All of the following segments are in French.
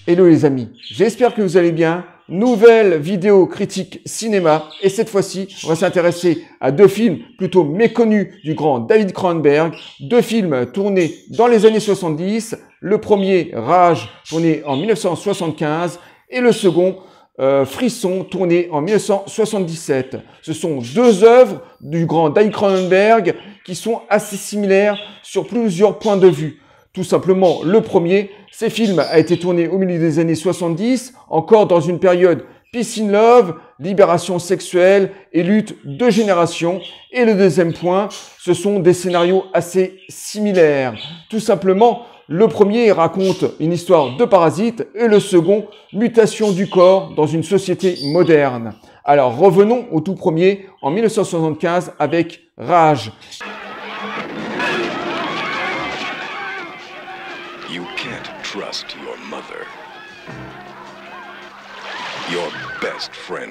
Hello les amis, j'espère que vous allez bien. Nouvelle vidéo critique cinéma et cette fois-ci, on va s'intéresser à deux films plutôt méconnus du grand David Cronenberg. Deux films tournés dans les années 70. Le premier, Rage, tourné en 1975 et le second, Frisson, tourné en 1977. Ce sont deux œuvres du grand David Cronenberg qui sont assez similaires sur plusieurs points de vue. Tout simplement, le premier, ces films a été tourné au milieu des années 70, encore dans une période peace in love, libération sexuelle et lutte de génération. Et le deuxième point, ce sont des scénarios assez similaires. Tout simplement, le premier raconte une histoire de parasite et le second, mutation du corps dans une société moderne. Alors revenons au tout premier, en 1975 avec Rage. You can't trust your mother. Your best friend.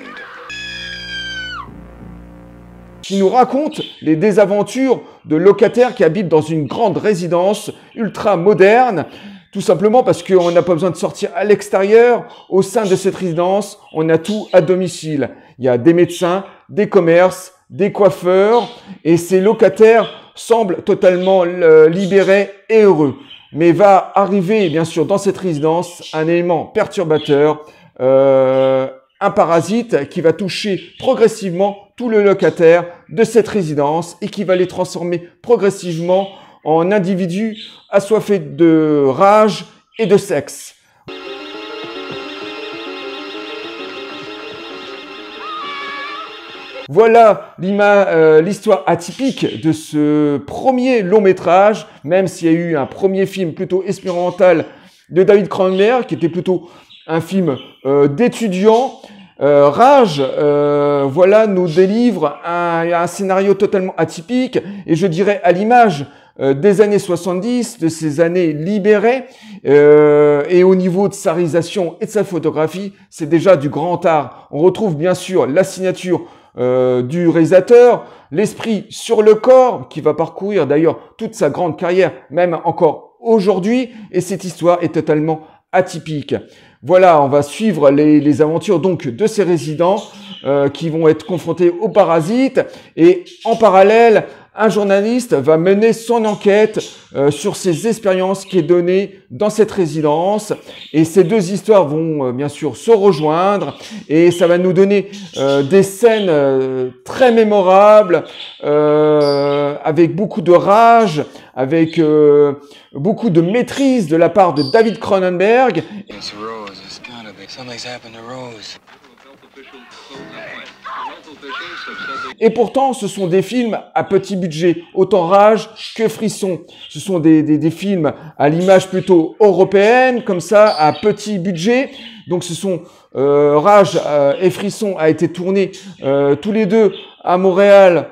Qui nous raconte les désaventures de locataires qui habitent dans une grande résidence ultra moderne, tout simplement parce qu'on n'a pas besoin de sortir à l'extérieur. Au sein de cette résidence, on a tout à domicile. Il y a des médecins, des commerces, des coiffeurs, et ces locataires semblent totalement libérés et heureux. Mais va arriver, bien sûr, dans cette résidence, un élément perturbateur, un parasite qui va toucher progressivement tous les locataires de cette résidence et qui va les transformer progressivement en individus assoiffés de rage et de sexe. Voilà l'histoire atypique de ce premier long métrage, même s'il y a eu un premier film plutôt expérimental de David Cronenberg, qui était plutôt un film d'étudiant. Rage, voilà, nous délivre un scénario totalement atypique, et je dirais à l'image des années 70, de ces années libérées, et au niveau de sa réalisation et de sa photographie, c'est déjà du grand art. On retrouve bien sûr la signature du réalisateur, l'esprit sur le corps qui va parcourir d'ailleurs toute sa grande carrière, même encore aujourd'hui, et cette histoire est totalement atypique. Voilà, on va suivre les aventures donc de ces résidents qui vont être confrontés aux parasites, et en parallèle, un journaliste va mener son enquête sur ces expériences qui est donnée dans cette résidence, et ces deux histoires vont bien sûr se rejoindre, et ça va nous donner des scènes très mémorables, avec beaucoup de rage, avec beaucoup de maîtrise de la part de David Cronenberg. Et pourtant, ce sont des films à petit budget, autant Rage que Frisson. Ce sont des films à l'image plutôt européenne, comme ça, à petit budget. Donc ce sont Rage et Frisson a été tournés tous les deux à Montréal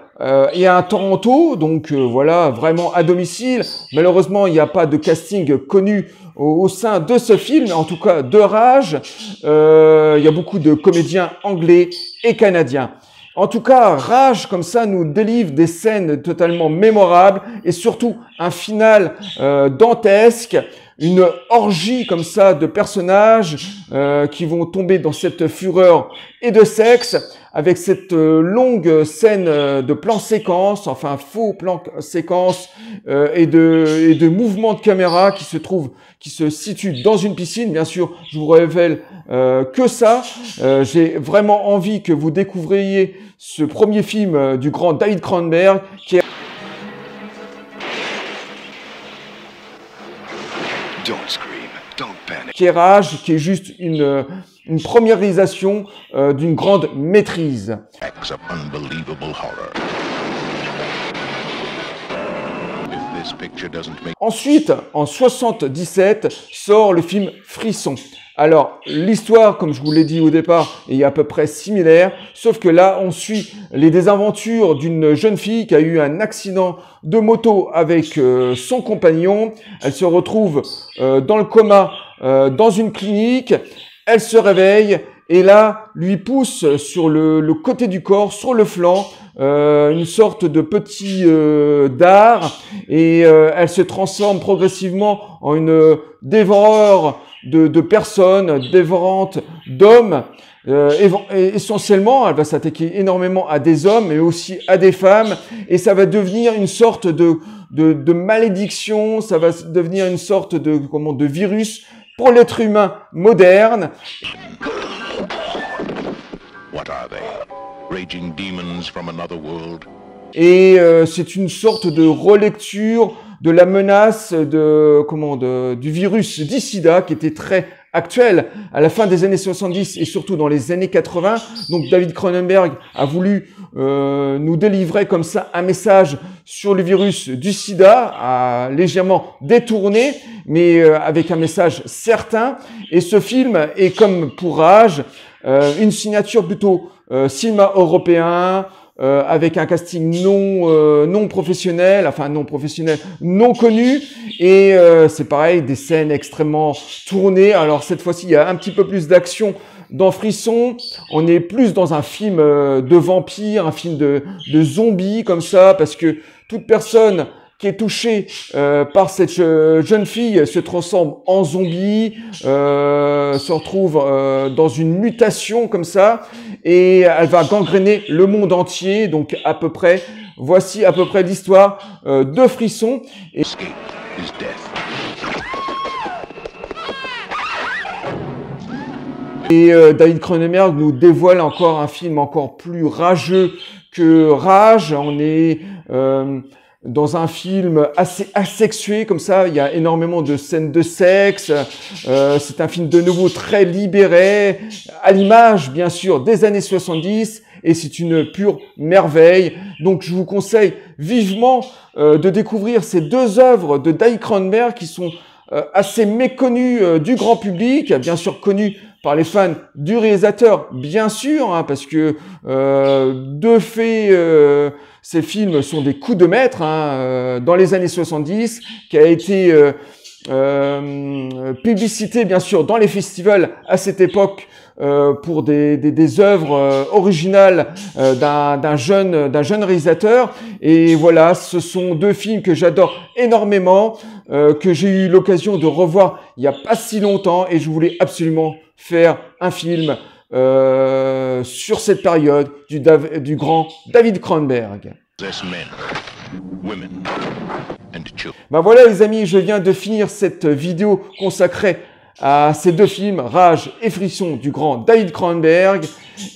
et à Toronto. Donc voilà, vraiment à domicile. Malheureusement, il n'y a pas de casting connu au sein de ce film, en tout cas de Rage. Il y a beaucoup de comédiens anglais et canadiens. En tout cas, Rage, comme ça, nous délivre des scènes totalement mémorables et surtout un final dantesque, une orgie comme ça de personnages qui vvont tomber dans cette fureur et de sexe, avec cette longue scène de plan séquence, enfin faux plan séquence et de mouvements de caméra qui se situent dans une piscine. Bien sûr, je vous révèle que ça. J'ai vraiment envie que vous découvriez ce premier film du grand David Cronenberg qui est Rage, qui est juste une première réalisation d'une grande maîtrise. Ensuite, en 77, sort le film Frisson. Alors, l'histoire, comme je vous l'ai dit au départ, est à peu près similaire, sauf que là, on suit les désaventures d'une jeune fille qui a eu un accident de moto avec son compagnon. Elle se retrouve dans le coma dans une clinique. Elle se réveille et là, lui pousse sur le côté du corps, sur le flanc, une sorte de petit dard, et elle se transforme progressivement en une dévoreur de personnes dévorantes d'hommes. Essentiellement, elle va s'attaquer énormément à des hommes, mais aussi à des femmes, et ça va devenir une sorte de malédiction, ça va devenir une sorte de virus pour l'être humain moderne. What are they? Raging demons from another world? Et c'est une sorte de relecture de la menace du virus du sida qui était très actuel à la fin des années 70 et surtout dans les années 80. Donc David Cronenberg a voulu nous délivrer comme ça un message sur le virus du sida, légèrement détourné, mais avec un message certain. Et ce film est comme pour Rage, une signature plutôt cinéma européen, avec un casting non professionnel, non connu, et c'est pareil, des scènes extrêmement tournées. Alors cette fois-ci, il y a un petit peu plus d'action dans Frisson. On est plus dans un film de vampire, un film de zombies comme ça, parce que toute personne qui est touchée par cette jeune fille se transforme en zombie, se retrouve dans une mutation comme ça, et elle va gangréner le monde entier. Donc voici à peu près l'histoire de Frisson. Et David Cronenberg nous dévoile encore un film encore plus rageux que Rage. On est dans un film assez asexué comme ça, il y a énormément de scènes de sexe, c'est un film de nouveau très libéré, à l'image bien sûr des années 70, et c'est une pure merveille. Donc je vous conseille vivement de découvrir ces deux œuvres de David Cronenberg qui sont assez méconnues du grand public, bien sûr connues par les fans du réalisateur, bien sûr, hein, parce que de fait, ces films sont des coups de maître dans les années 70, qui a été publicité, bien sûr, dans les festivals à cette époque pour des œuvres originales d'un jeune réalisateur. Et voilà, ce sont deux films que j'adore énormément, que j'ai eu l'occasion de revoir il n'y a pas si longtemps, et je voulais absolument faire un film sur cette période du grand David Cronenberg. Ben voilà les amis, je viens de finir cette vidéo consacrée à ces deux films, Rage et Frisson du grand David Cronenberg.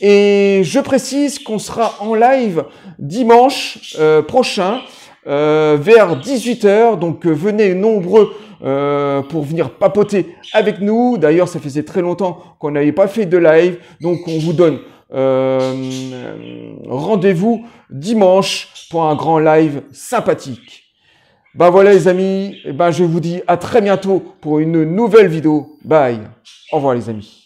Et je précise qu'on sera en live dimanche prochain vers 18h, donc venez nombreux pour venir papoter avec nous. D'ailleurs, ça faisait très longtemps qu'on n'avait pas fait de live, donc on vous donne rendez-vous dimanche pour un grand live sympathique. Ben voilà les amis, je vous dis à très bientôt pour une nouvelle vidéo. Bye, au revoir les amis.